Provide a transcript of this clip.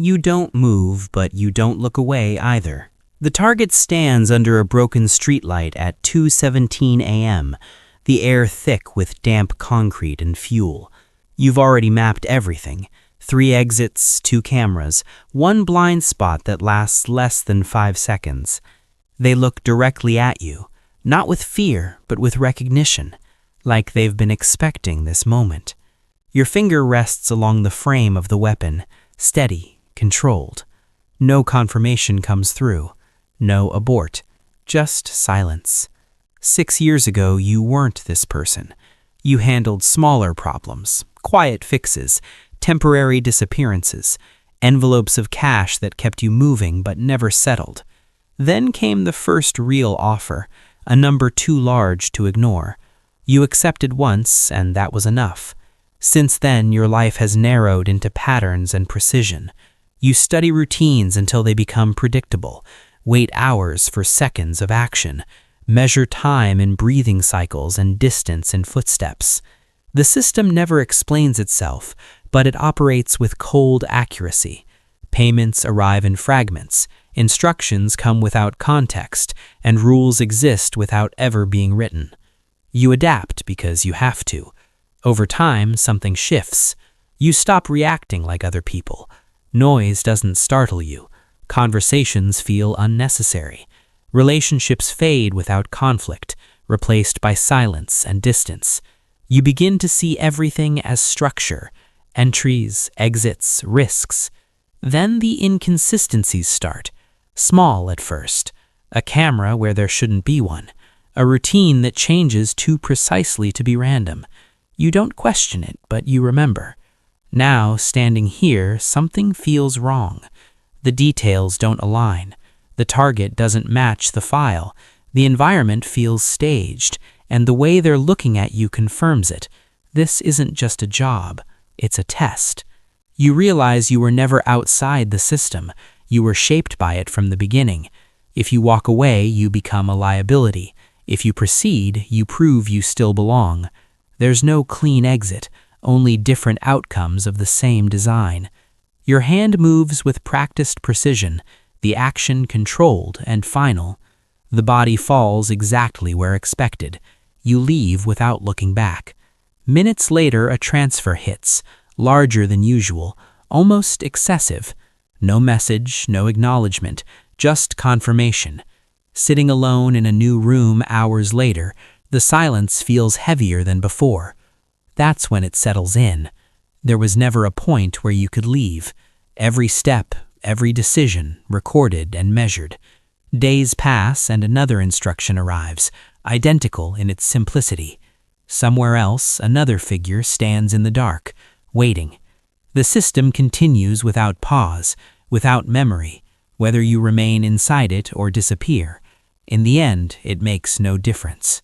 You don't move, but you don't look away either. The target stands under a broken streetlight at 2:17 a.m., the air thick with damp concrete and fuel. You've already mapped everything. 3 exits, 2 cameras, 1 blind spot that lasts less than 5 seconds. They look directly at you, not with fear, but with recognition, like they've been expecting this moment. Your finger rests along the frame of the weapon, steady, controlled. No confirmation comes through. No abort. Just silence. 6 years ago, you weren't this person. You handled smaller problems, quiet fixes, temporary disappearances, envelopes of cash that kept you moving but never settled. Then came the first real offer, a number too large to ignore. You accepted once, and that was enough. Since then, your life has narrowed into patterns and precision. You study routines until they become predictable, wait hours for seconds of action, measure time in breathing cycles and distance in footsteps. The system never explains itself, but it operates with cold accuracy. Payments arrive in fragments, instructions come without context, and rules exist without ever being written. You adapt because you have to. Over time, something shifts. You stop reacting like other people. Noise doesn't startle you. Conversations feel unnecessary. Relationships fade without conflict, replaced by silence and distance. You begin to see everything as structure, entries, exits, risks. Then the inconsistencies start. Small at first. A camera where there shouldn't be one. A routine that changes too precisely to be random. You don't question it, but you remember. Now, standing here, something feels wrong. The details don't align. The target doesn't match the file. The environment feels staged, and the way they're looking at you confirms it. This isn't just a job, it's a test. You realize you were never outside the system. You were shaped by it from the beginning. If you walk away, you become a liability. If you proceed, you prove you still belong. There's no clean exit, only different outcomes of the same design. Your hand moves with practiced precision, the action controlled and final. The body falls exactly where expected. You leave without looking back. Minutes later, a transfer hits, larger than usual, almost excessive. No message, no acknowledgement, just confirmation. Sitting alone in a new room hours later, the silence feels heavier than before. That's when it settles in. There was never a point where you could leave. Every step, every decision, recorded and measured. Days pass and another instruction arrives, identical in its simplicity. Somewhere else, another figure stands in the dark, waiting. The system continues without pause, without memory, whether you remain inside it or disappear. In the end, it makes no difference.